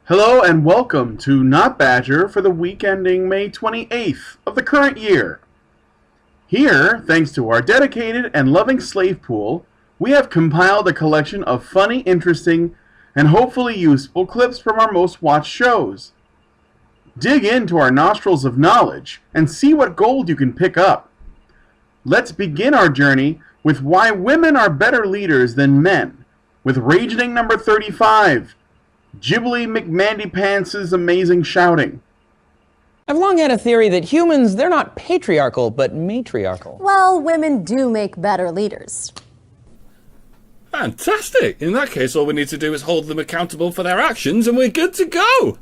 Hello and welcome to Not Badger for the week ending May 28th of the current year. Here, thanks to our dedicated and loving slave pool, we have compiled a collection of funny, interesting, and hopefully useful clips from our most watched shows. Dig into our nostrils of knowledge and see what gold you can pick up. Let's begin our journey with why women are better leaders than men, with Ragening number 35. Ghibli McMandy Pants' amazing shouting. I've long had a theory that humans, they're not patriarchal, but matriarchal. Well, women do make better leaders. Fantastic! In that case, all we need to do is hold them accountable for their actions and we're good to go!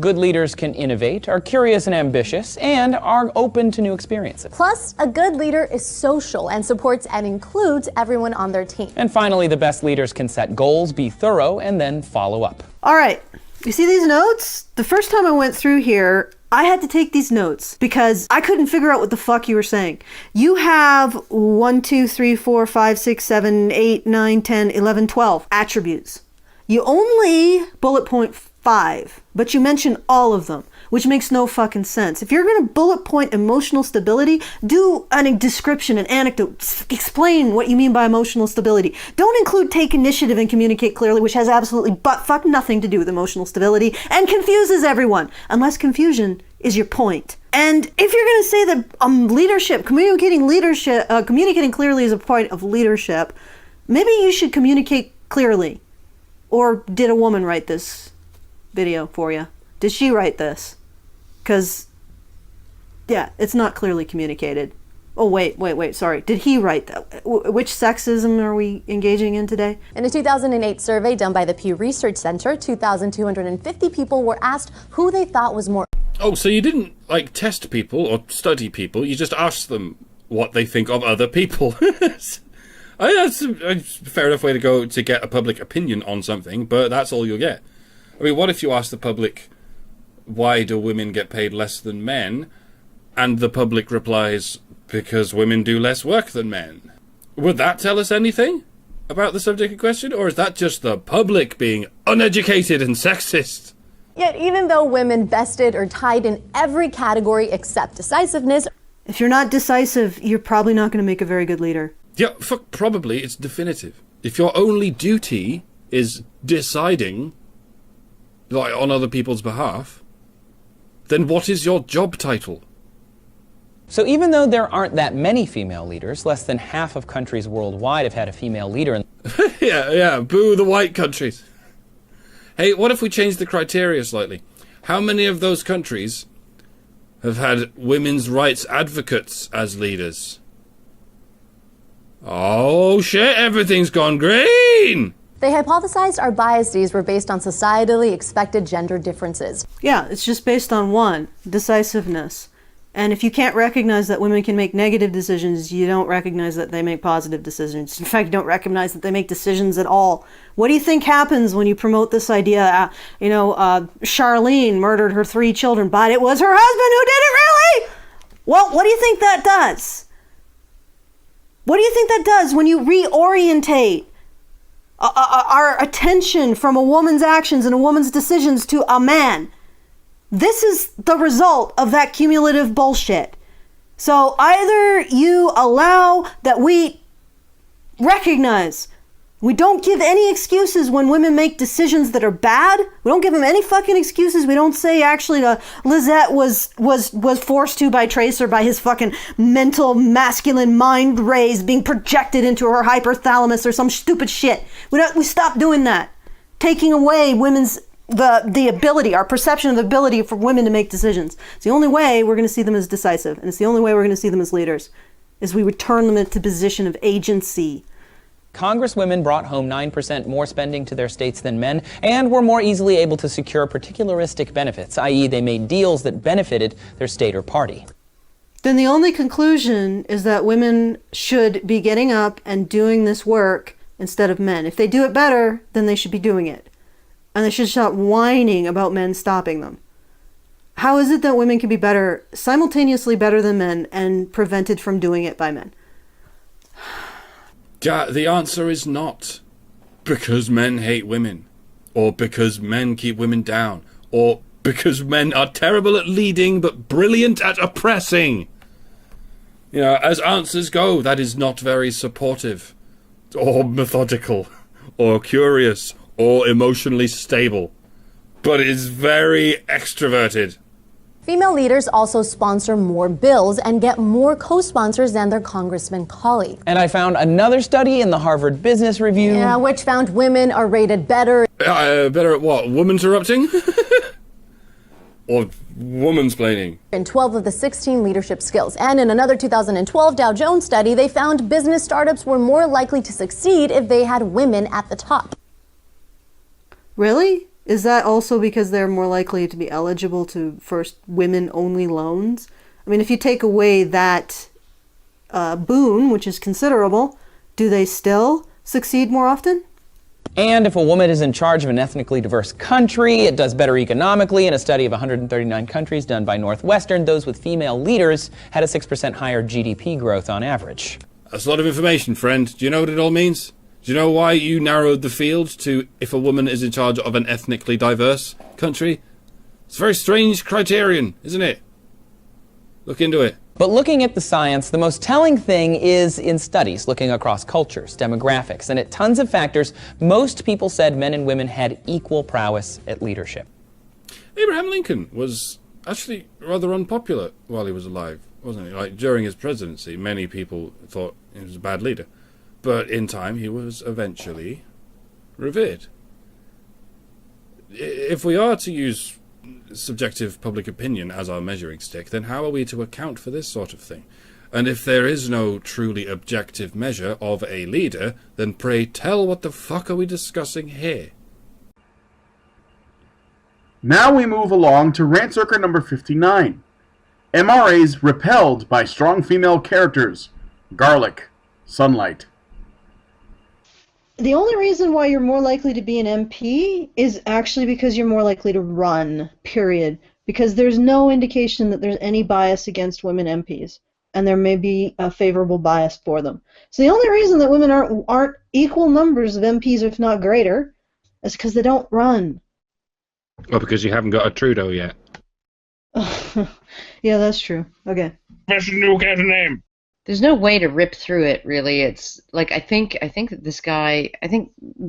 Good leaders can innovate, are curious and ambitious, and are open to new experiences. Plus, a good leader is social and supports and includes everyone on their team. And finally, the best leaders can set goals, be thorough, and then follow up. All right, you see these notes? The first time I went through here, I had to take these notes because I couldn't figure out what the fuck you were saying. You have 1, 2, 3, 4, 5, 6, 7, 8, 9, 10, 11, 12 attributes. You only bullet point 5, but you mention all of them, which makes no fucking sense. If you're going to bullet point emotional stability, do a description, an anecdote, explain what you mean by emotional stability. Don't include take initiative and communicate clearly, which has absolutely butt-fuck nothing to do with emotional stability and confuses everyone, unless confusion is your point. And if you're going to say that communicating clearly is a point of leadership, maybe you should communicate clearly. Or did a woman write this video for you? Did she write this? Because, yeah, it's not clearly communicated. Oh, wait, sorry. Did he write that? Which sexism are we engaging in today? In a 2008 survey done by the Pew Research Center, 2,250 people were asked who they thought was more... Oh, so you didn't, test people or study people, you just asked them what they think of other people. That's a fair enough way to go to get a public opinion on something, but that's all you'll get. I mean, what if you ask the public, why do women get paid less than men? And the public replies, because women do less work than men. Would that tell us anything about the subject in question? Or is that just the public being uneducated and sexist? Yet even though women bested or tied in every category except decisiveness... If you're not decisive, you're probably not going to make a very good leader. Yeah, fuck, probably it's definitive. If your only duty is deciding... on other people's behalf, then what is your job title? So even though there aren't that many female leaders, less than half of countries worldwide have had a female leader. Yeah, boo the white countries. Hey, what if we change the criteria slightly? How many of those countries have had women's rights advocates as leaders? Oh shit, everything's gone green! They hypothesized our biases were based on societally expected gender differences. Yeah, it's just based on one, decisiveness. And if you can't recognize that women can make negative decisions, you don't recognize that they make positive decisions. In fact, you don't recognize that they make decisions at all. What do you think happens when you promote this idea? Charlene murdered her 3 children, but it was her husband who did it, really? Well, what do you think that does? What do you think that does when you reorientate our attention from a woman's actions and a woman's decisions to a man? This is the result of that cumulative bullshit. So either you allow that we recognize, we don't give any excuses when women make decisions that are bad. We don't give them any fucking excuses. We don't say actually Lizette was forced to by Tracer by his fucking mental masculine mind rays being projected into her hypothalamus or some stupid shit. We stop doing that. Taking away women's the ability, our perception of the ability for women to make decisions. It's the only way we're going to see them as decisive, and it's the only way we're going to see them as leaders, is we return them into position of agency. Congresswomen brought home 9% more spending to their states than men, and were more easily able to secure particularistic benefits, i.e. they made deals that benefited their state or party. Then the only conclusion is that women should be getting up and doing this work instead of men. If they do it better, then they should be doing it. And they should stop whining about men stopping them. How is it that women can be better, simultaneously better than men, and prevented from doing it by men? The answer is not. Because men hate women. or because men keep women down, or because men are terrible at leading but brilliant at oppressing. As answers go, that is not very supportive, or methodical, or curious, or emotionally stable, but it is very extroverted. Female leaders also sponsor more bills and get more co-sponsors than their congressman colleagues. And I found another study in the Harvard Business Review. Yeah, which found women are rated better. Better at what? Woman-interrupting? Or womansplaining? In 12 of the 16 leadership skills. And in another 2012 Dow Jones study, they found business startups were more likely to succeed if they had women at the top. Really? Is that also because they're more likely to be eligible to first women-only loans? I mean, if you take away that boon, which is considerable, do they still succeed more often? And if a woman is in charge of an ethnically diverse country, it does better economically. In a study of 139 countries done by Northwestern, those with female leaders had a 6% higher GDP growth on average. That's a lot of information, friend. Do you know what it all means? Do you know why you narrowed the field to if a woman is in charge of an ethnically diverse country? It's a very strange criterion, isn't it? Look into it. But looking at the science, the most telling thing is in studies looking across cultures, demographics, and at tons of factors, most people said men and women had equal prowess at leadership. Abraham Lincoln was actually rather unpopular while he was alive, wasn't he? Like, during his presidency, many people thought he was a bad leader. But in time, he was eventually revered. If we are to use subjective public opinion as our measuring stick, then how are we to account for this sort of thing? And if there is no truly objective measure of a leader, then pray tell what the fuck are we discussing here? Now we move along to rant circuit number 59. MRAs repelled by strong female characters. Garlic. Sunlight. The only reason why you're more likely to be an MP is actually because you're more likely to run, period. Because there's no indication that there's any bias against women MPs, and there may be a favorable bias for them. So the only reason that women aren't equal numbers of MPs, if not greater, is because they don't run. Well, because you haven't got a Trudeau yet. Yeah, that's true. Okay. Person who get a name. There's no way to rip through it, really. It's like I think that this guy,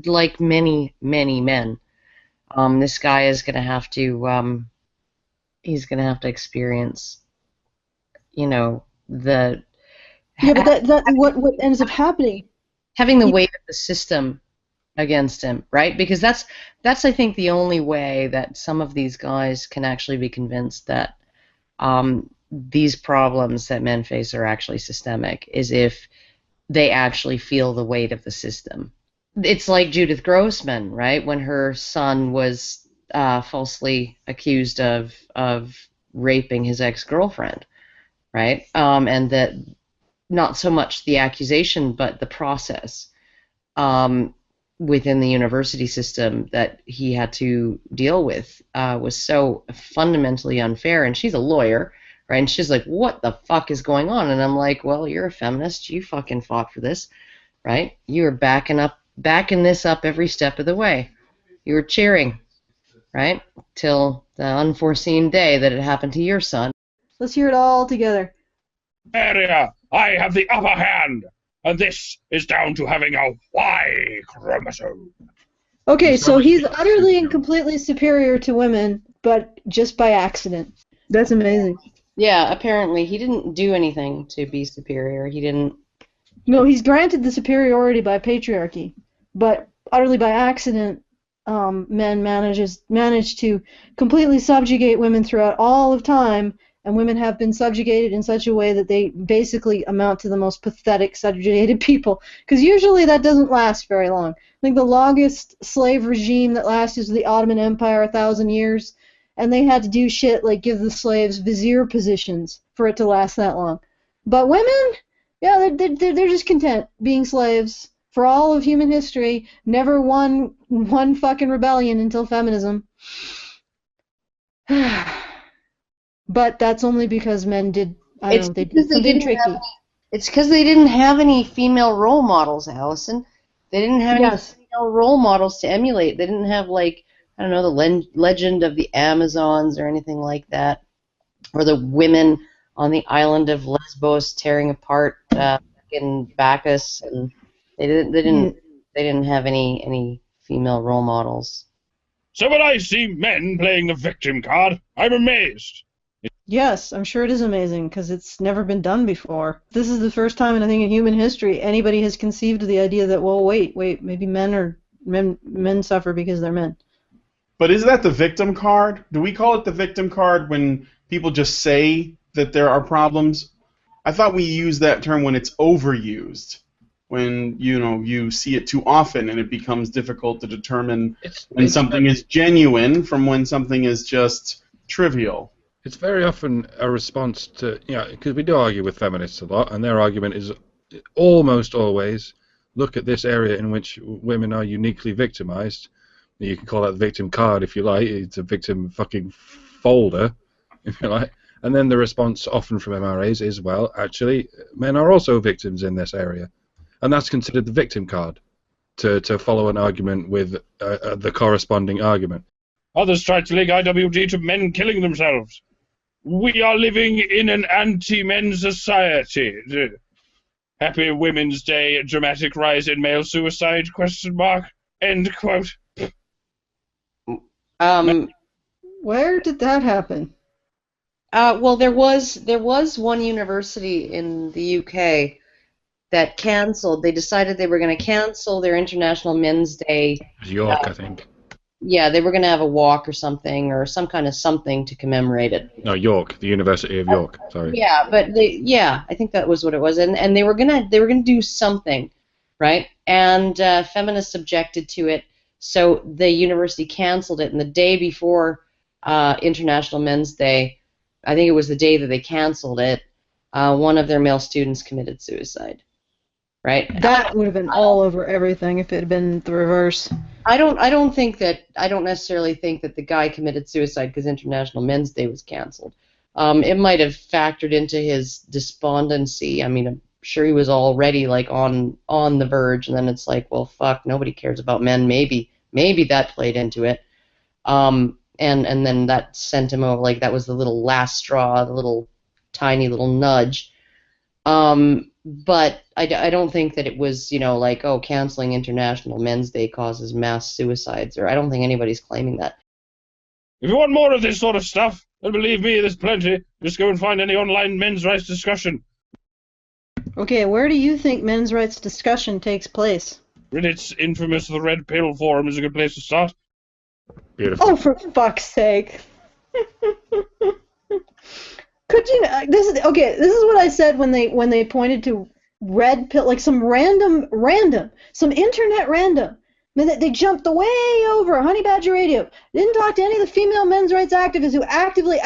like many men, this guy is gonna have to he's gonna have to experience, the but that what ends up happening, having the weight of the system against him, right? Because that's I think the only way that some of these guys can actually be convinced that these problems that men face are actually systemic, is if they actually feel the weight of the system. It's like Judith Grossman, right? When her son was falsely accused of raping his ex-girlfriend, right? And that not so much the accusation, but the process within the university system that he had to deal with was so fundamentally unfair. And she's a lawyer, right? And she's like, what the fuck is going on? And I'm like, well, you're a feminist. You fucking fought for this, right? You were backing this up every step of the way. You were cheering, right? Till the unforeseen day that it happened to your son. Let's hear it all together. Area, I have the upper hand, and this is down to having a Y chromosome. Okay, so he's utterly and completely superior to women, but just by accident. That's amazing. Yeah, apparently he didn't do anything to be superior. He didn't. No, he's granted the superiority by patriarchy, but utterly by accident, men manage to completely subjugate women throughout all of time, and women have been subjugated in such a way that they basically amount to the most pathetic subjugated people, because usually that doesn't last very long. I think the longest slave regime that lasted was the Ottoman Empire, 1,000 years, and they had to do shit like give the slaves vizier positions for it to last that long. But women, yeah, they're just content being slaves for all of human history. Never won one fucking rebellion until feminism. But that's only because men did. They did something tricky. It's because they didn't have any female role models, Allison. They didn't have any no role models to emulate. They didn't have, like, I don't know, the legend of the Amazons or anything like that, or the women on the island of Lesbos tearing apart in Bacchus, and they didn't have any female role models. So when I see men playing the victim card, I'm amazed. Yes, I'm sure it is amazing because it's never been done before. This is the first time, I think, in human history anybody has conceived of the idea that, well, wait, maybe men suffer because they're men. But is that the victim card? Do we call it the victim card when people just say that there are problems? I thought we use that term when it's overused, when you see it too often and it becomes difficult to determine when something is genuine from when something is just trivial. It's very often a response to, because we do argue with feminists a lot, and their argument is almost always, look at this area in which women are uniquely victimized. You can call that the victim card if you like. It's a victim fucking folder, if you like. And then the response often from MRAs is, well, actually, men are also victims in this area. And that's considered the victim card to follow an argument with the corresponding argument. Others tried to link IWD to men killing themselves. We are living in an anti-men society. Happy Women's Day, dramatic rise in male suicide, ? End quote. Where did that happen? Well, there was one university in the UK that canceled. They decided they were going to cancel their International Men's Day. York, I think. Yeah, they were going to have a walk or some kind of something to commemorate it. No, York, the University of York. Sorry. Yeah, but I think that was what it was, and they were gonna do something, right? And feminists objected to it, so the university canceled it. And the day before International Men's Day, I think it was the day that they canceled it, one of their male students committed suicide. Right? That would have been all over everything if it had been the reverse. I don't necessarily think that the guy committed suicide because International Men's Day was canceled. It might have factored into his despondency. I mean, I'm sure he was already like on the verge, and then it's like, well, fuck, nobody cares about men. Maybe that played into it. And then that sent him over. Like that was the little last straw, the little tiny little nudge. But I don't think that it was, like, oh, canceling International Men's Day causes mass suicides, or I don't think anybody's claiming that. If you want more of this sort of stuff, then believe me, there's plenty. Just go and find any online men's rights discussion. Okay, where do you think men's rights discussion takes place? Reddit's infamous The Red Pill forum is a good place to start. Beautiful. Oh, for fuck's sake. Could you? This is what I said when they pointed to red pill, like some some internet random. I mean, they jumped way over Honey Badger Radio. Didn't talk to any of the female men's rights activists who actively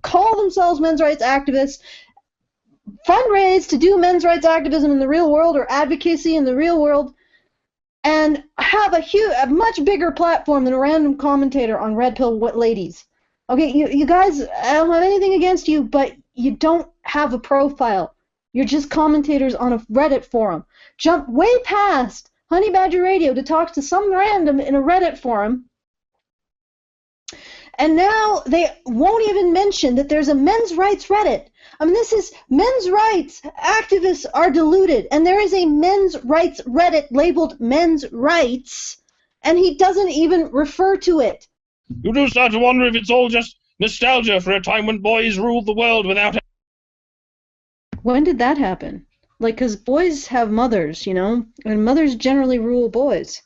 call themselves men's rights activists, fundraise to do men's rights activism in the real world or advocacy in the real world, and have a much bigger platform than a random commentator on red pill ladies. Okay, you guys, I don't have anything against you, but you don't have a profile. You're just commentators on a Reddit forum. Jump way past Honey Badger Radio to talk to some random in a Reddit forum. And now they won't even mention that there's a men's rights Reddit. I mean, this is men's rights. Activists are deluded. And there is a men's rights Reddit labeled men's rights, and he doesn't even refer to it. You do start to wonder if it's all just nostalgia for a time when boys ruled the world without... When did that happen? Like, because boys have mothers, and mothers generally rule boys.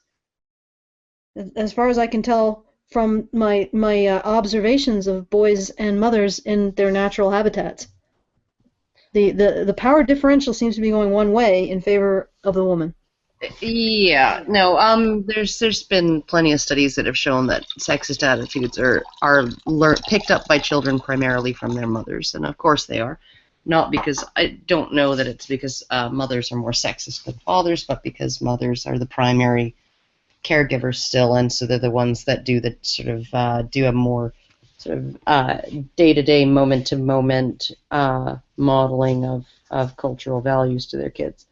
As far as I can tell from my observations of boys and mothers in their natural habitats. The power differential seems to be going one way in favor of the woman. Yeah, no. There's been plenty of studies that have shown that sexist attitudes are picked up by children primarily from their mothers, and of course they are. Not because I don't know that it's because mothers are more sexist than fathers, but because mothers are the primary caregivers still, and so they're the ones that do the sort of do a more sort of day-to-day, moment-to-moment modeling of cultural values to their kids.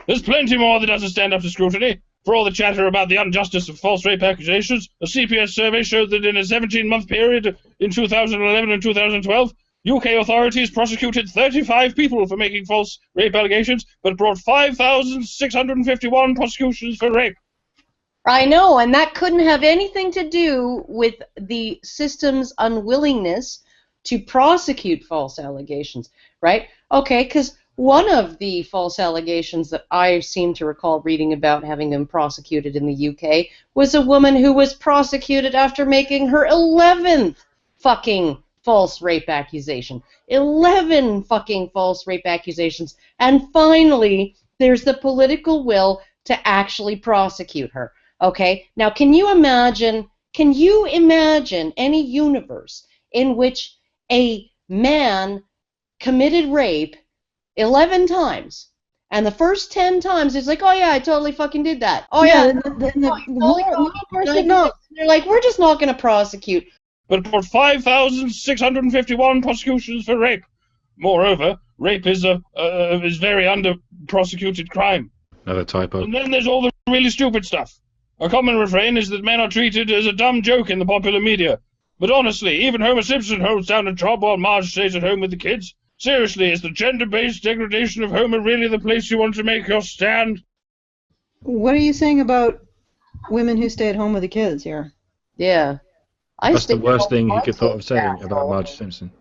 There's plenty more that doesn't stand up to scrutiny. For all the chatter about the injustice of false rape accusations, a CPS survey showed that in a 17-month period in 2011 and 2012, UK authorities prosecuted 35 people for making false rape allegations, but brought 5,651 prosecutions for rape. I know, and that couldn't have anything to do with the system's unwillingness to prosecute false allegations, right? Okay, because one of the false allegations that I seem to recall reading about having been prosecuted in the UK was a woman who was prosecuted after making her 11th fucking false rape accusation. 11 fucking false rape accusations. And finally, there's the political will to actually prosecute her. Okay? Now, can you imagine any universe in which a man committed rape 11 times, and the first 10 times it's like, oh yeah, I totally fucking did that. Oh yeah, they're like, we're just not going to prosecute. But for 5,651 prosecutions for rape. Moreover, rape is very under-prosecuted crime. Another typo. And then there's all the really stupid stuff. A common refrain is that men are treated as a dumb joke in the popular media. But honestly, even Homer Simpson holds down a job while Marge stays at home with the kids. Seriously, is the gender-based degradation of Homer really the place you want to make your stand? What are you saying about women who stay at home with the kids here? Yeah. That's the worst thing you could thought of saying about Marge Simpson.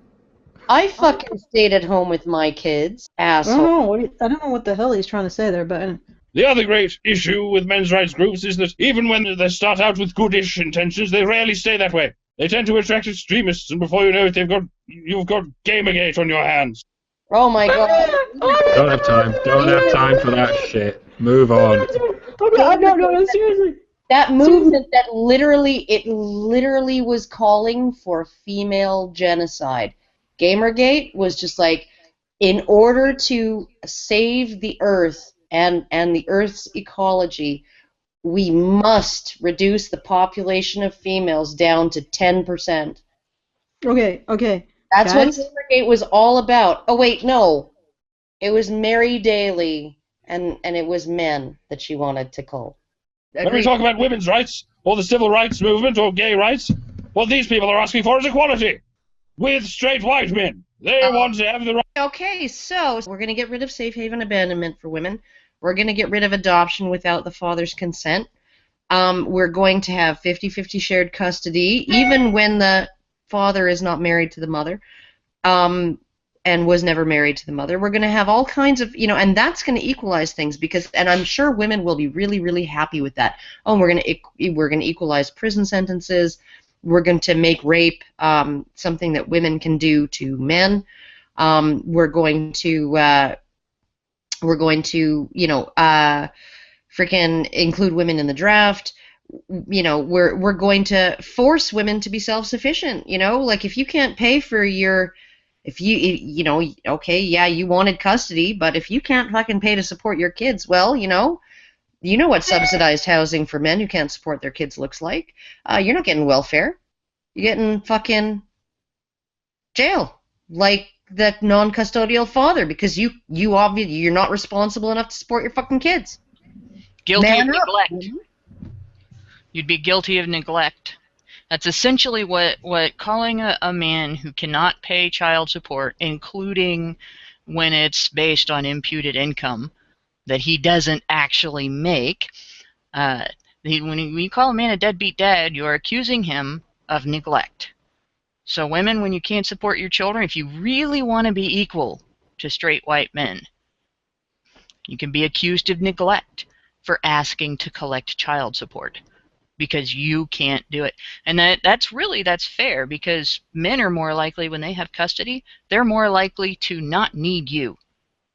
I fucking stayed at home with my kids, asshole. I don't know what the hell he's trying to say there, but... The other great issue with men's rights groups is that even when they start out with goodish intentions, they rarely stay that way. They tend to attract extremists, and before you know it, you've got Gamergate on your hands. Oh my god. Don't have time for that shit. Move on. No, seriously. That movement that literally was calling for female genocide. Gamergate was just like, in order to save the Earth and the Earth's ecology, we must reduce the population of females down to 10%. Okay. That's guys? what Gamergate was all about. Oh wait, no. It was Mary Daly, and it was men that she wanted to call. When we talk about women's rights, or the civil rights movement, or gay rights, what these people are asking for is equality with straight white men. They want to have the right. Okay, so we're going to get rid of safe haven abandonment for women. We're going to get rid of adoption without the father's consent. We're going to have 50-50 shared custody, even when the father is not married to the mother, and was never married to the mother. We're going to have all kinds of, and that's going to equalize things and I'm sure women will be really, really happy with that. Oh, we're going to equalize prison sentences. We're going to make rape something that women can do to men. We're going to freaking include women in the draft. We're going to force women to be self-sufficient. Like if you can't pay for you wanted custody, but if you can't fucking pay to support your kids, well, you know what subsidized housing for men who can't support their kids looks like. You're not getting welfare. You're getting fucking jail, like the non-custodial father, because you're not responsible enough to support your fucking kids. Guilty of neglect. You'd be guilty of neglect. That's essentially what calling a man who cannot pay child support, including when it's based on imputed income that he doesn't actually make. When you call a man a deadbeat dad, you're accusing him of neglect. So women, when you can't support your children, if you really want to be equal to straight white men, you can be accused of neglect for asking to collect child support because you can't do it. And that's fair, because men are more likely, when they have custody, they're more likely to not need you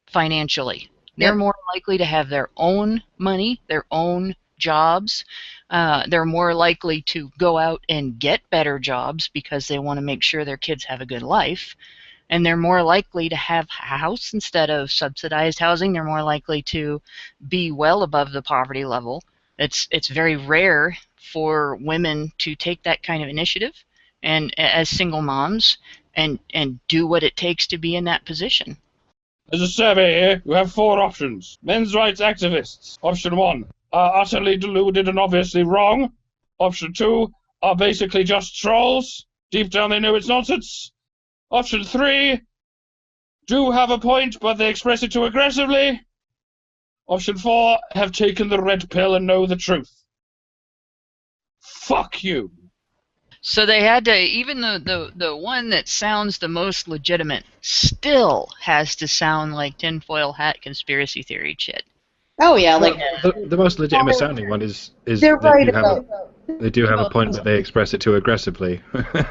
financially. They're more likely to have their own money, their own jobs. They're more likely to go out and get better jobs because they want to make sure their kids have a good life. And they're more likely to have a house instead of subsidized housing. They're more likely to be well above the poverty level. It's very rare for women to take that kind of initiative and as single moms and do what it takes to be in that position. There's a survey here. You have 4 options. Men's rights activists. Option 1. are utterly deluded and obviously wrong. Option 2 are basically just trolls. Deep down they know it's nonsense. Option 3 do have a point, but they express it too aggressively. Option 4 have taken the red pill and know the truth. Fuck you. So they had to, even the one that sounds the most legitimate still has to sound like tinfoil hat conspiracy theory shit. Oh yeah, like The most legitimate sounding one is they're right about. they do have a point, but they express it too aggressively.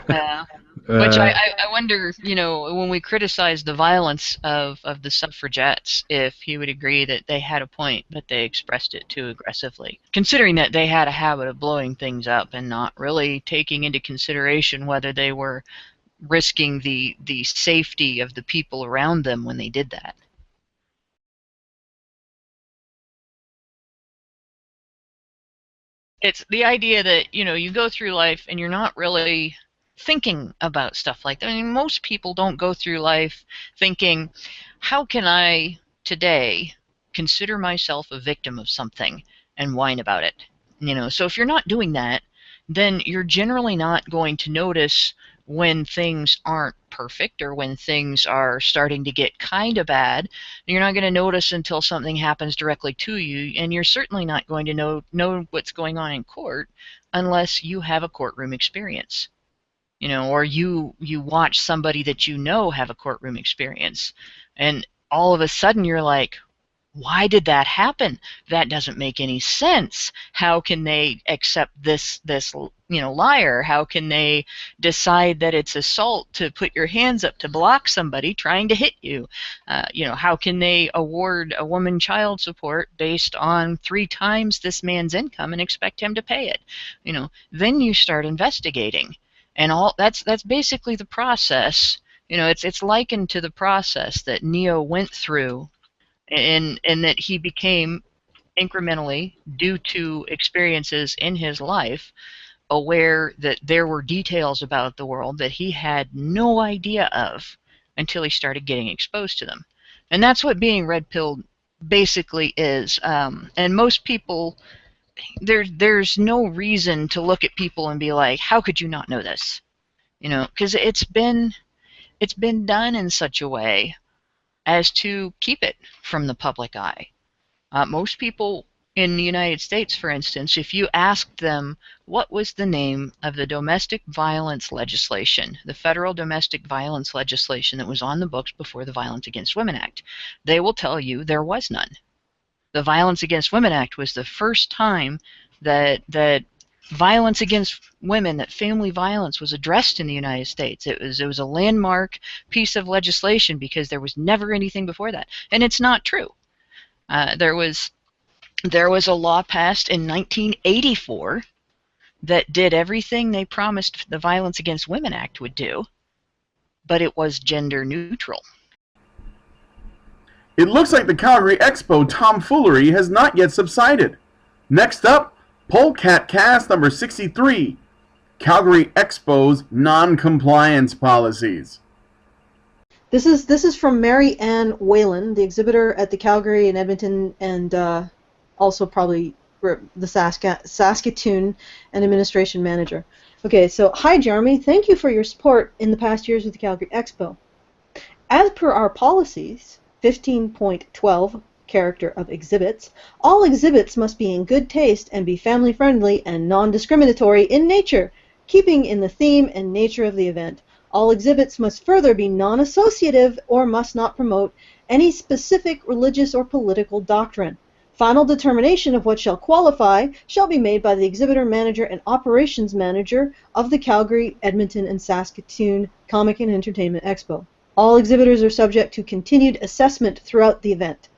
Yeah. Which I wonder, when we criticize the violence of the suffragettes, if he would agree that they had a point, but they expressed it too aggressively. Considering that they had a habit of blowing things up and not really taking into consideration whether they were risking the safety of the people around them when they did that. It's the idea that, you go through life and you're not really thinking about stuff like that. I mean, most people don't go through life thinking, how can I today consider myself a victim of something and whine about it? So if you're not doing that, then you're generally not going to notice when things aren't perfect or when things are starting to get kind of bad. You're not going to notice until something happens directly to you, and you're certainly not going to know what's going on in court unless you have a courtroom experience. Or you watch somebody that have a courtroom experience, and all of a sudden you're like, why did that happen? That doesn't make any sense. How can they accept this liar? How can they decide that it's assault to put your hands up to block somebody trying to hit you? How can they award a woman child support based on 3 times this man's income and expect him to pay it? Then you start investigating. And that's basically the process. It's likened to the process that Neo went through, and that he became incrementally, due to experiences in his life, aware that there were details about the world that he had no idea of until he started getting exposed to them. And that's what being red-pilled basically is. And most people, there's no reason to look at people and be like, how could you not know this? Because it's been done in such a way as to keep it from the public eye. Most people in the United States, for instance, if you asked them what was the name of the domestic violence legislation, the federal domestic violence legislation that was on the books before the Violence Against Women Act, they will tell you there was none. The Violence Against Women Act was the first time that violence against women, that family violence was addressed in the United States. It was a landmark piece of legislation because there was never anything before that. And it's not true. There was a law passed in 1984 that did everything they promised the Violence Against Women Act would do, but it was gender neutral. It looks like the Calgary Expo tomfoolery has not yet subsided. Next up, Polecat Cast number 63, Calgary Expo's non-compliance policies. This is from Mary Ann Whalen, the exhibitor at the Calgary and Edmonton, and also probably the Saskatoon and administration manager. Okay, so hi Jeremy, thank you for your support in the past years with the Calgary Expo. As per our policies, 15.12, character of exhibits, all exhibits must be in good taste and be family friendly and non-discriminatory in nature, keeping in the theme and nature of the event. All exhibits must further be non-associative or must not promote any specific religious or political doctrine. Final determination of what shall qualify shall be made by the exhibitor manager and operations manager of the Calgary, Edmonton, and Saskatoon Comic and Entertainment Expo. All exhibitors are subject to continued assessment throughout the event.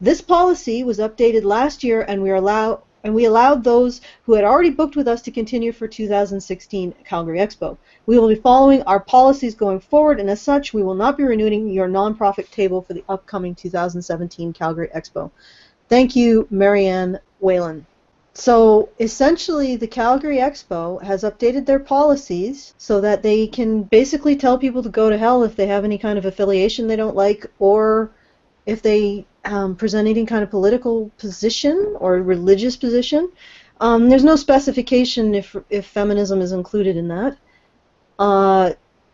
This policy was updated last year, and we allowed those who had already booked with us to continue for 2016 Calgary Expo. We will be following our policies going forward, and as such, we will not be renewing your nonprofit table for the upcoming 2017 Calgary Expo. Thank you, Marianne Whalen. So essentially, the Calgary Expo has updated their policies so that they can basically tell people to go to hell if they have any kind of affiliation they don't like, or if they present any kind of political position or religious position. There's no specification if feminism is included in that.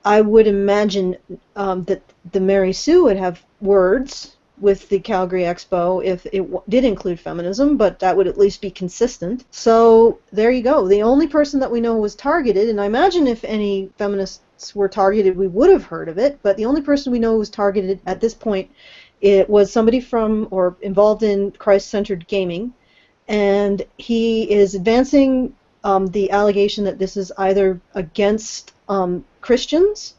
I would imagine that the Mary Sue would have words with the Calgary Expo if it did include feminism, but that would at least be consistent. So there you go. The only person that we know was targeted, and I imagine if any feminists were targeted, we would have heard of it, but the only person we know was targeted at this point, it was somebody from or involved in Christ-centered gaming, and he is advancing the allegation that this is either against Christians,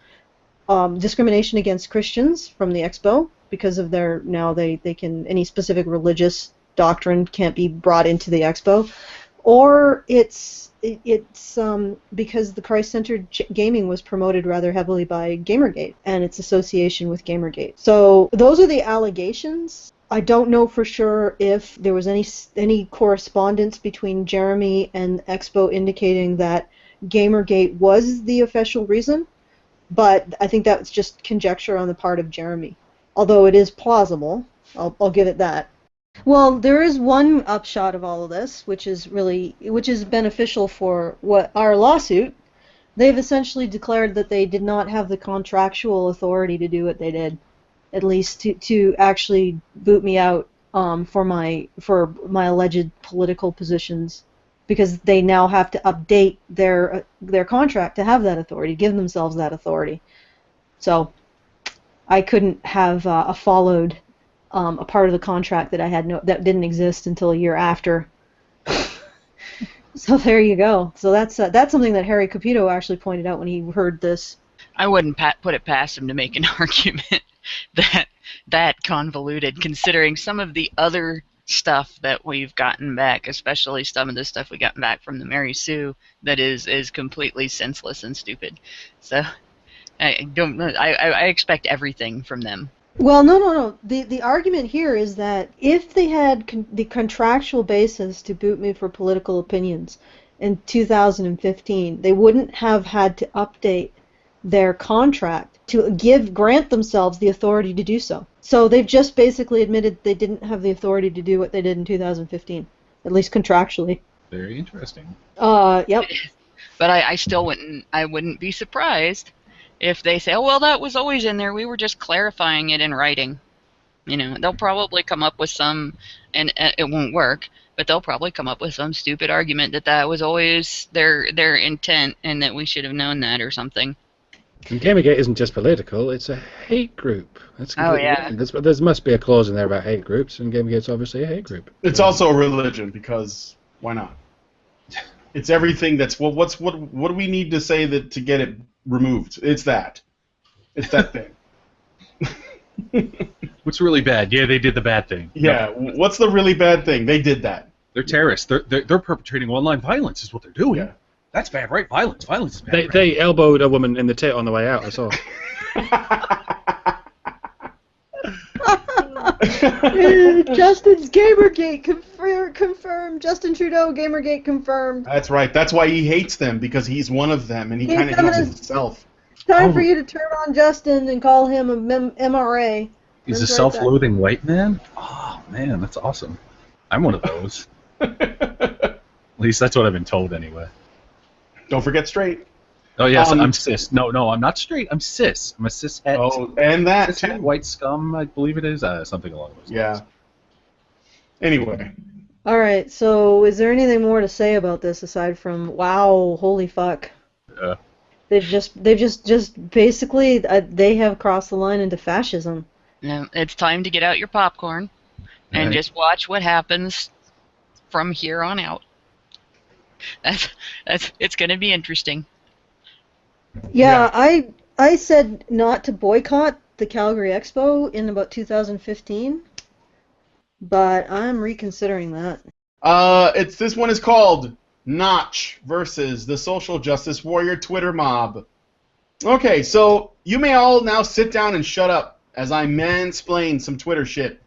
discrimination against Christians from the Expo, because of their, now they can, any specific religious doctrine can't be brought into the Expo, or it's because the Christ-centered gaming was promoted rather heavily by Gamergate and its association with Gamergate. So those are the allegations. I don't know for sure if there was any correspondence between Jeremy and Expo indicating that Gamergate was the official reason, but I think that's just conjecture on the part of Jeremy. Although it is plausible, I'll give it that. Well, there is one upshot of all of this, which is beneficial for what our lawsuit. They've essentially declared that they did not have the contractual authority to do what they did, at least to actually boot me out for my alleged political positions, because they now have to update their contract to have that authority, give themselves that authority. So I couldn't have followed a part of the contract that I had that didn't exist until a year after. So there you go. So that's something that Harry Capito actually pointed out when he heard this. I wouldn't put it past him to make an argument that convoluted, considering some of the other stuff that we've gotten back, especially some of the stuff we gotten back from the Mary Sue, that is completely senseless and stupid. So I don't know. I expect everything from them. Well, no. The argument here is that if they had the contractual basis to boot me for political opinions in 2015, they wouldn't have had to update their contract to grant themselves the authority to do so. So they've just basically admitted they didn't have the authority to do what they did in 2015, at least contractually. Very interesting. Yep. But I still wouldn't be surprised if they say, oh, well, that was always in there. We were just clarifying it in writing. You know, they'll probably come up with some, and it won't work, but they'll probably come up with some stupid argument that was always their intent and that we should have known that or something. And Gamergate isn't just political, it's a hate group. That's completely different. There must be a clause in there about hate groups, and Gamergate's obviously a hate group. It's also a religion, because why not? It's everything that's, well, what do we need to say that to get it removed? It's that thing. What's really bad? Yeah, they did the bad thing. Yeah, what's the really bad thing? They did that. They're terrorists. They're perpetrating online violence is what they're doing. Yeah. That's bad, right? Violence is bad. They elbowed a woman in the tit on the way out, I saw. Justin's Gamergate confirmed. Justin Trudeau, Gamergate confirmed. That's right. That's why he hates them, because he's one of them, and he kind of hates himself. Time for you to turn on Justin and call him a MRA. He's a self-loathing white man? Oh, man, that's awesome. I'm one of those. At least that's what I've been told anyway. Don't forget straight. Oh, yes, I'm cis. No, I'm not straight. I'm cis. I'm a cis-het. Oh, and that, too. White scum, I believe it is. Something along those lines. Yeah. Anyway. All right, so is there anything more to say about this aside from, wow, holy fuck? They've just basically, they have crossed the line into fascism. No, it's time to get out your popcorn and just watch what happens from here on out. It's going to be interesting. Yeah, I said not to boycott the Calgary Expo in about 2015, but I'm reconsidering that. This one is called Notch versus the Social Justice Warrior Twitter mob. Okay, so you may all now sit down and shut up as I mansplain some Twitter shit.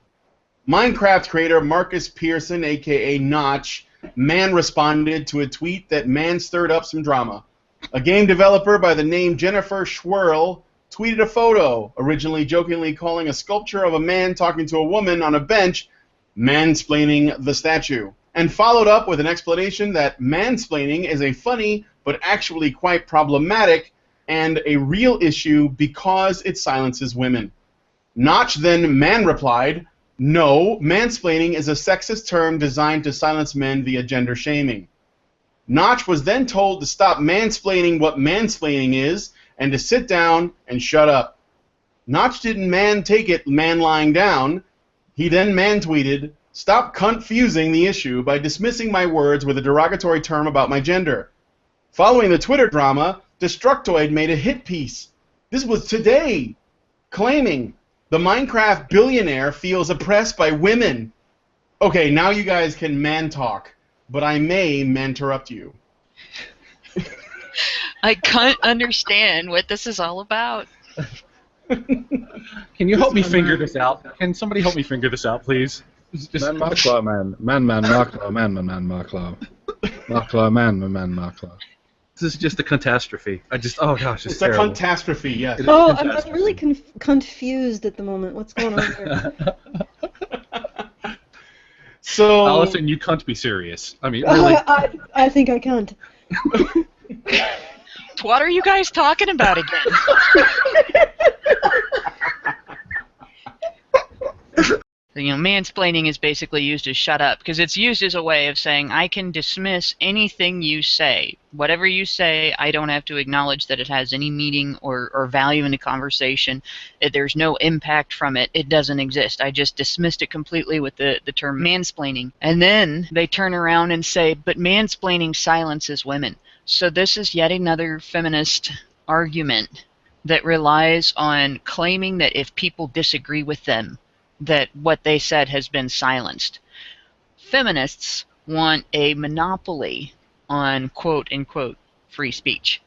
Minecraft creator Marcus Pearson, aka Notch, responded to a tweet that stirred up some drama. A game developer by the name Jennifer Schwerl tweeted a photo, originally jokingly calling a sculpture of a man talking to a woman on a bench mansplaining the statue, and followed up with an explanation that mansplaining is a funny but actually quite problematic and a real issue because it silences women. Notch then replied, "No, mansplaining is a sexist term designed to silence men via gender shaming." Notch was then told to stop mansplaining what mansplaining is and to sit down and shut up. Notch didn't take it lying down. He then tweeted, "Stop confusing the issue by dismissing my words with a derogatory term about my gender." Following the Twitter drama, Destructoid made a hit piece. This was today, claiming the Minecraft billionaire feels oppressed by women. Okay, now you guys can man talk, but I may interrupt you. I can't understand what this is all about. Can you help me figure this out? Can somebody help me figure this out, please? Man, Marklaw, man. Man, Marklaw, man, Marklaw. Marklaw, man, Marklaw. This is just a catastrophe. Oh gosh, it's terrible. a catastrophe, yes. I'm really confused at the moment. What's going on here? So, Allison, you can't be serious. I mean, really. I think I can't. What are you guys talking about again? Mansplaining is basically used as shut up, because it's used as a way of saying I can dismiss anything you say. Whatever you say, I don't have to acknowledge that it has any meaning or value in the conversation. There's no impact from it. It doesn't exist. I just dismissed it completely with the term mansplaining. And then they turn around and say, but mansplaining silences women. So this is yet another feminist argument that relies on claiming that if people disagree with them, that what they said has been silenced. Feminists want a monopoly on quote-unquote free speech.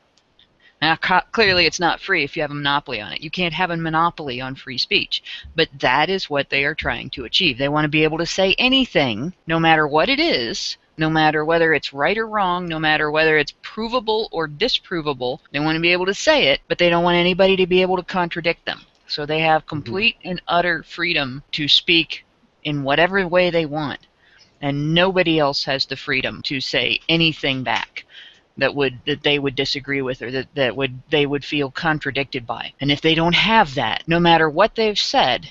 Now, clearly it's not free if you have a monopoly on it. You can't have a monopoly on free speech. But that is what they are trying to achieve. They want to be able to say anything, no matter what it is, no matter whether it's right or wrong, no matter whether it's provable or disprovable. They want to be able to say it, but they don't want anybody to be able to contradict them. So they have complete and utter freedom to speak in whatever way they want. And nobody else has the freedom to say anything back that they would disagree with, or that they would feel contradicted by. And if they don't have that, no matter what they've said,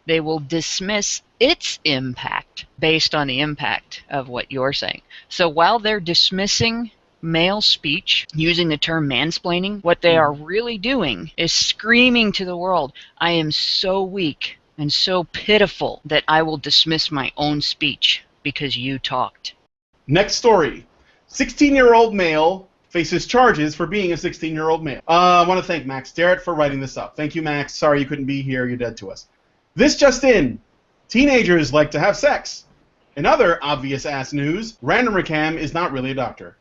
they will dismiss its impact based on the impact of what you're saying. So while they're dismissing male speech using the term mansplaining, what they are really doing is screaming to the world, I am so weak and so pitiful that I will dismiss my own speech because you talked. Next story. 16-year-old male faces charges for being a 16-year-old male. I want to thank Max Derrett for writing this up. Thank you, Max. Sorry you couldn't be here. You're dead to us. This just in. Teenagers like to have sex. In other obvious-ass news, Random Recam is not really a doctor.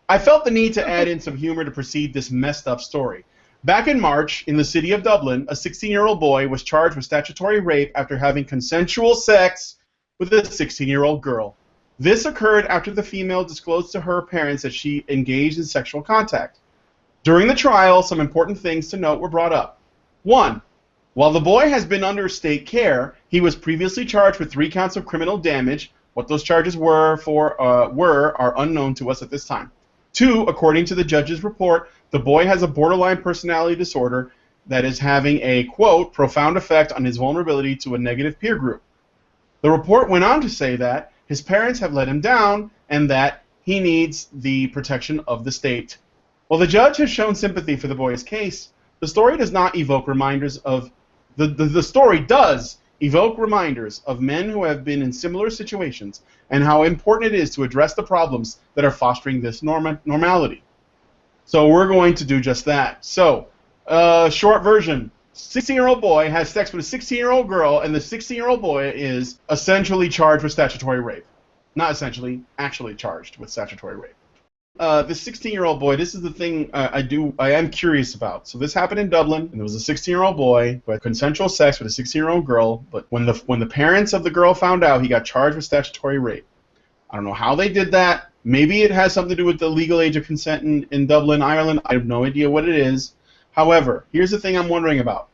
I felt the need to add in some humor to precede this messed up story. Back in March, in the city of Dublin, a 16-year-old boy was charged with statutory rape after having consensual sex with a 16-year-old girl. This occurred after the female disclosed to her parents that she engaged in sexual contact. During the trial, some important things to note were brought up. 1. While the boy has been under state care, he was previously charged with 3 counts of criminal damage. What those charges were are unknown to us at this time. 2, according to the judge's report, the boy has a borderline personality disorder that is having a, quote, profound effect on his vulnerability to a negative peer group. The report went on to say that his parents have let him down and that he needs the protection of the state. While the judge has shown sympathy for the boy's case, the story does not evoke reminders of the story does evoke reminders of men who have been in similar situations and how important it is to address the problems that are fostering this normality. So we're going to do just that. So, short version, 16-year-old boy has sex with a 16-year-old girl, and the 16-year-old boy is essentially charged with statutory rape. Not essentially, actually charged with statutory rape. The 16-year-old boy, this is the thing I am curious about. So this happened in Dublin, and there was a 16-year-old boy who had consensual sex with a 16-year-old girl, but when the parents of the girl found out, he got charged with statutory rape. I don't know how they did that. Maybe it has something to do with the legal age of consent in Dublin, Ireland. I have no idea what it is. However, here's the thing I'm wondering about.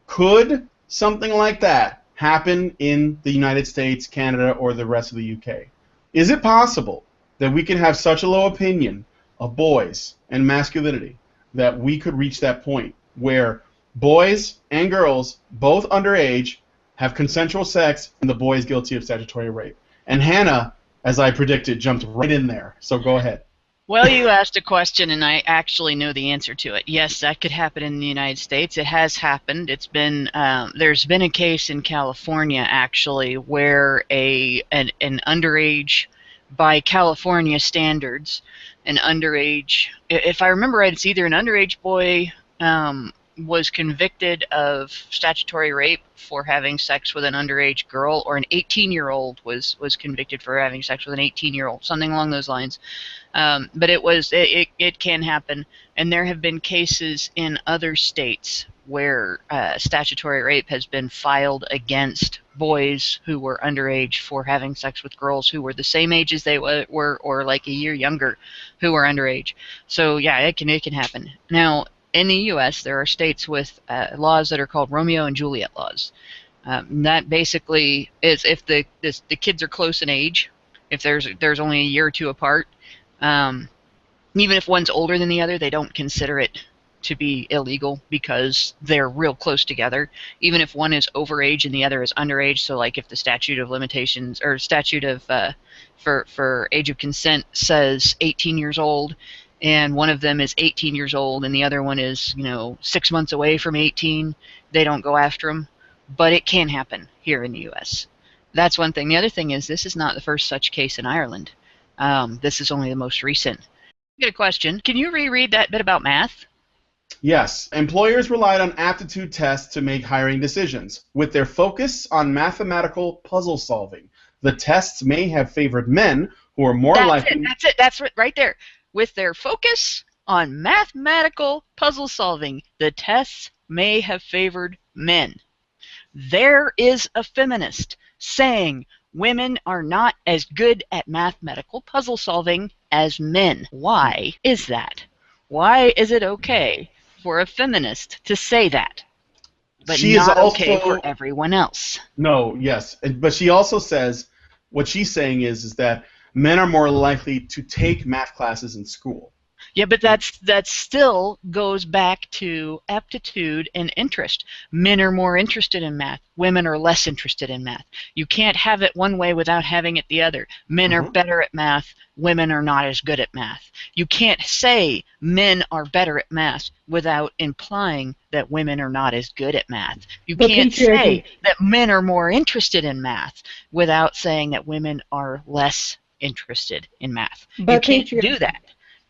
Could something like that happen in the United States, Canada, or the rest of the UK? Is it possible that we can have such a low opinion of boys and masculinity that we could reach that point where boys and girls, both underage, have consensual sex and the boy is guilty of statutory rape? And Hannah, as I predicted, jumped right in there. So go ahead. Well, you asked a question, and I actually know the answer to it. Yes, that could happen in the United States. It has happened. It's been there's been a case in California actually where an underage, by California standards, an underage, if I remember right, it's either an underage boy was convicted of statutory rape for having sex with an underage girl, or an 18-year-old was convicted for having sex with an 18-year-old, something along those lines. But it can happen, and there have been cases in other states where statutory rape has been filed against boys who were underage for having sex with girls who were the same age as they were, or like a year younger, who were underage. So yeah, it can happen. Now, in the U.S., there are states with laws that are called Romeo and Juliet laws. That basically is if the kids are close in age, if there's only a year or two apart, even if one's older than the other, they don't consider it to be illegal because they're real close together. Even if one is overage and the other is underage, so like if the statute of limitations or statute of for age of consent says 18 years old, and one of them is 18 years old and the other one is 6 months away from 18, they don't go after them. But it can happen here in the U.S. That's one thing. The other thing is this is not the first such case in Ireland. This is only the most recent. I get a question. Can you reread that bit about math? Yes. Employers relied on aptitude tests to make hiring decisions. With their focus on mathematical puzzle solving, the tests may have favored men who are more likely... That's it. That's it right there. With their focus on mathematical puzzle solving, the tests may have favored men. There is a feminist saying women are not as good at mathematical puzzle solving as men. Why is that? Why is it okay for a feminist to say that, but she not is also, okay for everyone else? No, yes. But she also says, what she's saying is that men are more likely to take math classes in school. Yeah, but that still goes back to aptitude and interest. Men are more interested in math. Women are less interested in math. You can't have it one way without having it the other. Men are better at math. Women are not as good at math. You can't say men are better at math without implying that women are not as good at math. You can't say that men are more interested in math without saying that women are less interested in math. You can't do that.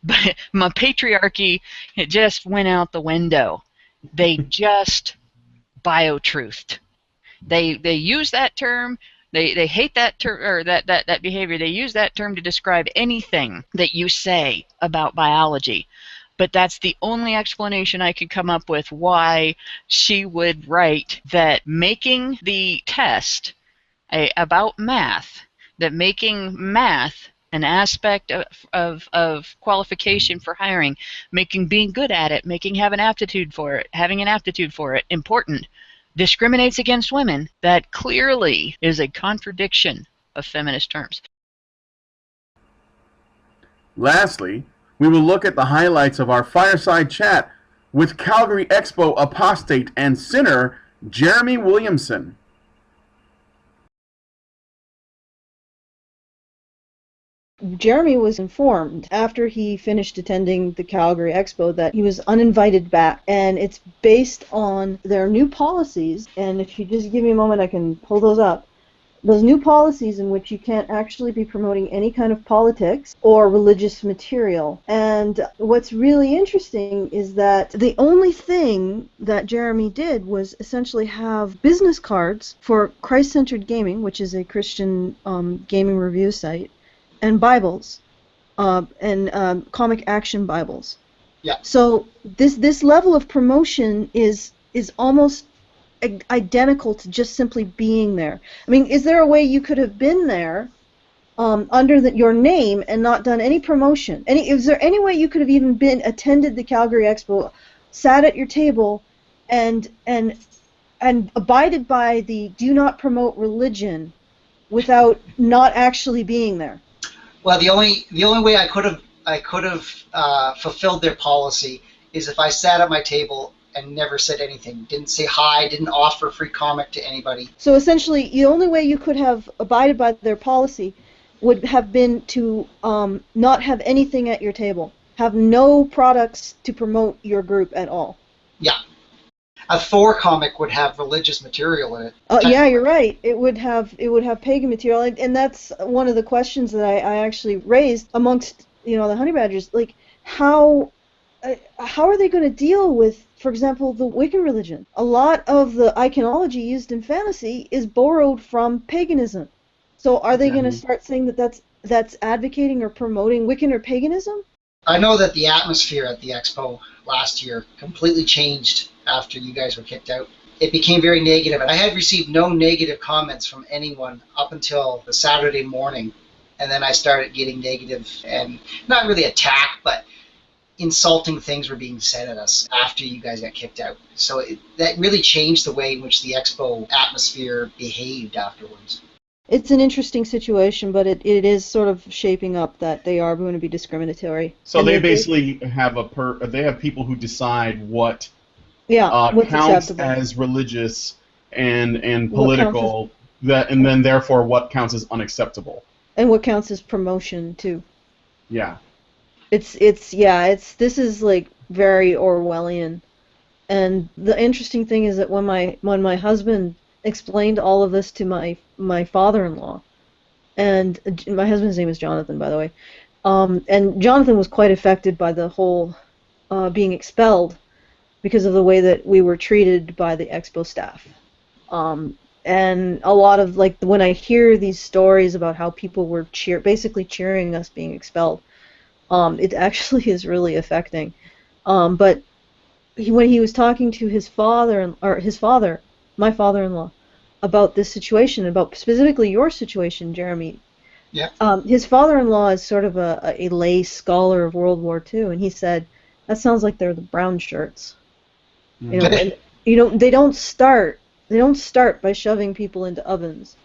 But my patriarchy, it just went out the window. They just bio-truthed. They use that term. They hate that term, or that behavior. They use that term to describe anything that you say about biology. But that's the only explanation I could come up with why she would write that making the test about math, that making math an aspect of qualification for hiring, being good at it, having an aptitude for it important, discriminates against women, that clearly is a contradiction of feminist terms. Lastly, we will look at the highlights of our fireside chat with Calgary Expo apostate and sinner Jeremy Williamson. Jeremy was informed after he finished attending the Calgary Expo that he was uninvited back, and it's based on their new policies. And if you just give me a moment, I can pull those up. Those new policies in which you can't actually be promoting any kind of politics or religious material. And what's really interesting is that the only thing that Jeremy did was essentially have business cards for Christ-Centered Gaming, which is a Christian gaming review site, and Bibles, and comic action Bibles. Yeah. So this level of promotion is almost identical to just simply being there. I mean, is there a way you could have been there under your name and not done any promotion? Is there any way you could have even attended the Calgary Expo sat at your table and abided by the do not promote religion without not actually being there? Well, the only way I could have fulfilled their policy is if I sat at my table and never said anything, didn't say hi, didn't offer a free comic to anybody. So essentially, the only way you could have abided by their policy would have been to not have anything at your table, have no products to promote your group at all. Yeah. A Thor comic would have religious material in it. Yeah, you're right. It would have pagan material, and that's one of the questions that I actually raised amongst the honey badgers. Like, how are they going to deal with, for example, the Wiccan religion? A lot of the iconology used in fantasy is borrowed from paganism. So are they going to start saying that that's advocating or promoting Wiccan or paganism? I know that the atmosphere at the expo last year completely changed after you guys were kicked out. It became very negative. I had received no negative comments from anyone up until the Saturday morning, and then I started getting negative and not really attack, but insulting things were being said at us after you guys got kicked out. So that really changed the way in which the expo atmosphere behaved afterwards. It's an interesting situation, but it is sort of shaping up that they are going to be discriminatory. So they basically have they have people who decide what what's counts acceptable as religious and political, and then therefore what counts as unacceptable. And what counts as promotion too. Yeah. This is like very Orwellian. And the interesting thing is that when my husband explained all of this to my father-in-law, and my husband's name is Jonathan, by the way, and Jonathan was quite affected by the whole being expelled because of the way that we were treated by the expo staff. And a lot of, like, when I hear these stories about how people were basically cheering us being expelled, it actually is really affecting. But when he was talking to his father, my father-in-law, about this situation, about specifically your situation, Jeremy. Yeah. His father-in-law is sort of a lay scholar of World War II, and he said, that sounds like they're the brown shirts. And, they don't start by shoving people into ovens.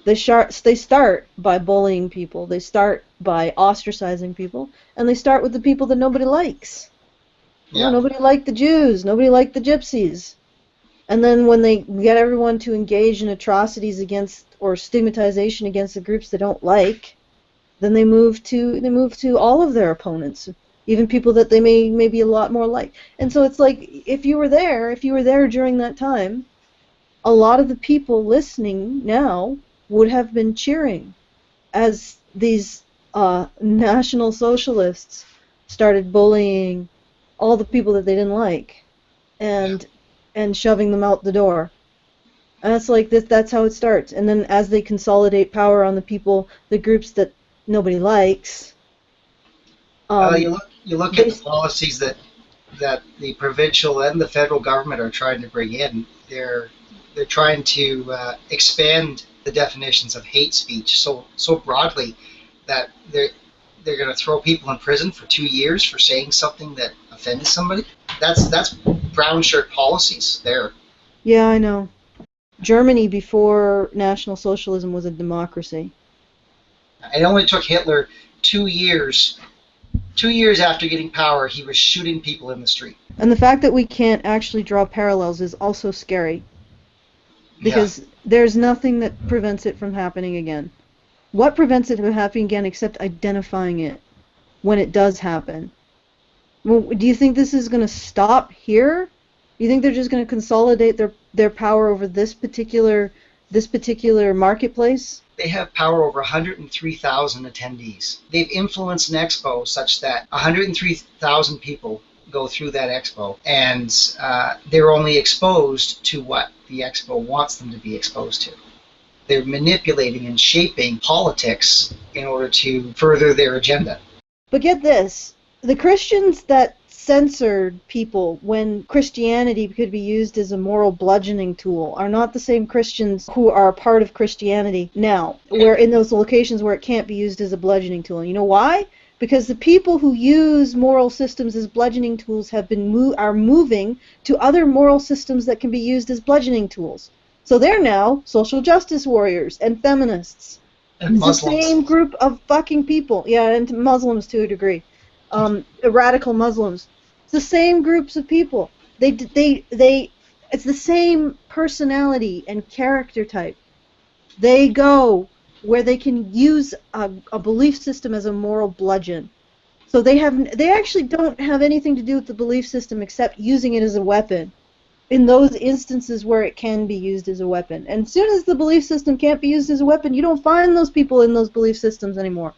They start by bullying people. They start by ostracizing people, and they start with the people that nobody likes. Yeah. Nobody liked the Jews. Nobody liked the gypsies. And then when they get everyone to engage in atrocities against or stigmatization against the groups they don't like, then they move to all of their opponents, even people that they may be a lot more like. And so it's like, if you were there during that time, a lot of the people listening now would have been cheering as these National Socialists started bullying all the people that they didn't like, and shoving them out the door. And it's like that's how it starts. And then as they consolidate power on the groups that nobody likes. You look at the policies that the provincial and the federal government are trying to bring in. They're trying to expand the definitions of hate speech so broadly that they're going to throw people in prison for 2 years for saying something that offended somebody. That's brown shirt policies there. Yeah, I know. Germany before National Socialism was a democracy. It only took Hitler 2 years. 2 years after getting power, he was shooting people in the street. And the fact that we can't actually draw parallels is also scary. Because there's nothing that prevents it from happening again. What prevents it from happening again except identifying it when it does happen? Well, do you think this is going to stop here? Do you think they're just going to consolidate their power over this particular marketplace? They have power over 103,000 attendees. They've influenced an expo such that 103,000 people go through that expo, and they're only exposed to what the expo wants them to be exposed to. They're manipulating and shaping politics in order to further their agenda. But get this, the Christians that censored people when Christianity could be used as a moral bludgeoning tool are not the same Christians who are a part of Christianity now, where in those locations where it can't be used as a bludgeoning tool. And you know why? because the people who use moral systems as bludgeoning tools are moving to other moral systems that can be used as bludgeoning tools. So they're now social justice warriors and feminists. And it's Muslims. the same group of fucking people. Yeah, and Muslims to a degree. Radical Muslims. It's the same groups of people. It's the same personality and character type. They go where they can use a belief system as a moral bludgeon. So they actually don't have anything to do with the belief system except using it as a weapon in those instances where it can be used as a weapon. And as soon as the belief system can't be used as a weapon, you don't find those people in those belief systems anymore.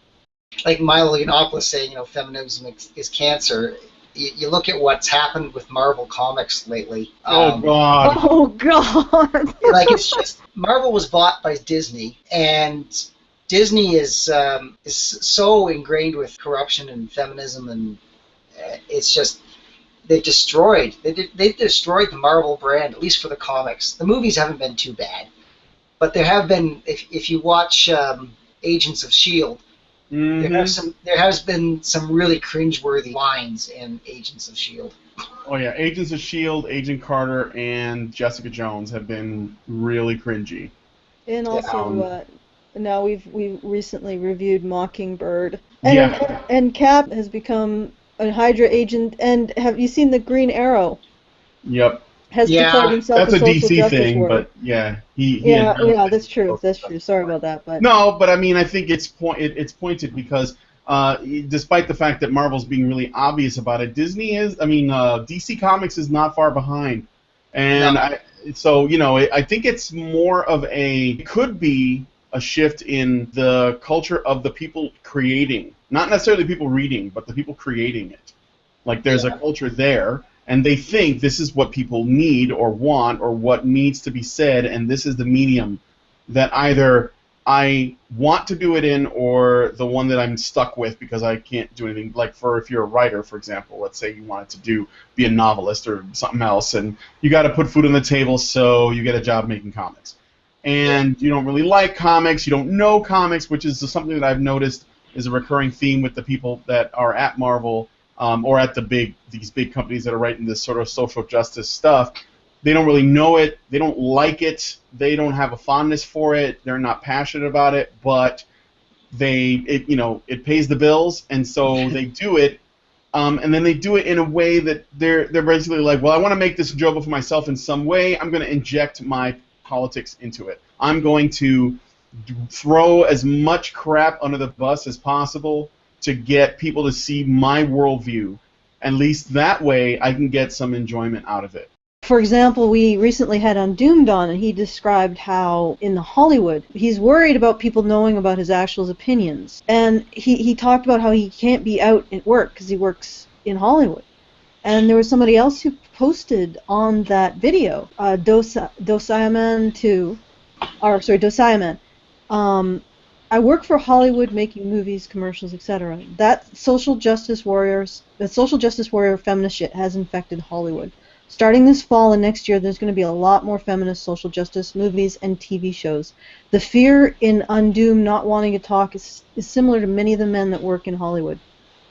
Like Milo Yiannopoulos saying, feminism is cancer. You look at what's happened with Marvel Comics lately. Oh, God. Oh, God. Like, it's just, Marvel was bought by Disney, and Disney is so ingrained with corruption and feminism, and it's just, they've destroyed the Marvel brand, at least for the comics. The movies haven't been too bad, but there have been, if you watch Agents of S.H.I.E.L.D., there has been some really cringeworthy lines in Agents of S.H.I.E.L.D. Oh yeah, Agents of S.H.I.E.L.D., Agent Carter, and Jessica Jones have been really cringy. And also, now we've recently reviewed Mockingbird, and Cap has become a Hydra agent. And have you seen the Green Arrow? Yep. Has declared himself that's a social DC justice thing, warrior. but yeah, that's true. That's true. Sorry about that, but no, but I mean, I think it's pointed because despite the fact that Marvel's being really obvious about it, DC Comics is not far behind, and I think it's more of could be a shift in the culture of the people creating, not necessarily the people reading, but the people creating it. Like there's a culture there. And they think this is what people need or want or what needs to be said, and this is the medium that either I want to do it in or the one that I'm stuck with because I can't do anything. Like if you're a writer, for example, let's say you wanted to be a novelist or something else, and you got to put food on the table, so you get a job making comics. And you don't really like comics, you don't know comics, which is something that I've noticed is a recurring theme with the people that are at Marvel. Or at these big companies that are writing this sort of social justice stuff. They don't really know it. They don't like it. They don't have a fondness for it. They're not passionate about it. But it pays the bills, and so they do it. And then they do it in a way that they're basically like, well, I want to make this enjoyable for myself in some way. I'm going to inject my politics into it. I'm going to throw as much crap under the bus as possible to get people to see my worldview. At least that way I can get some enjoyment out of it. For example, we recently had Undoomed on, and he described how in Hollywood he's worried about people knowing about his actual opinions. And he talked about how he can't be out at work because he works in Hollywood. And there was somebody else who posted on that video, Dosiaman. I work for Hollywood making movies, commercials, etc. That social justice warrior feminist shit has infected Hollywood. Starting this fall and next year, there's going to be a lot more feminist social justice movies and TV shows. The fear in Undoomed not wanting to talk is similar to many of the men that work in Hollywood.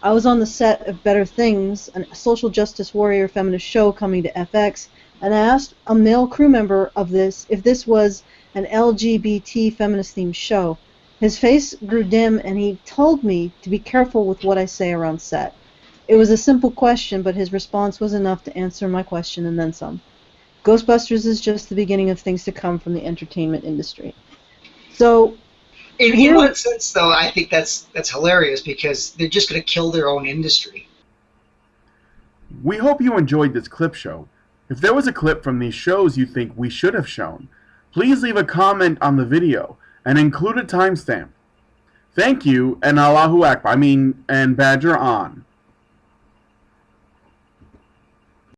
I was on the set of Better Things, a social justice warrior feminist show coming to FX, and I asked a male crew member of this if this was an LGBT feminist-themed show. His face grew dim, and he told me to be careful with what I say around set. It was a simple question, but his response was enough to answer my question and then some. Ghostbusters is just the beginning of things to come from the entertainment industry. So, in one sense, though, I think that's hilarious because they're just going to kill their own industry. We hope you enjoyed this clip show. If there was a clip from these shows you think we should have shown, please leave a comment on the video and include a timestamp. Thank you, and Allahu Akbar, and Badger on.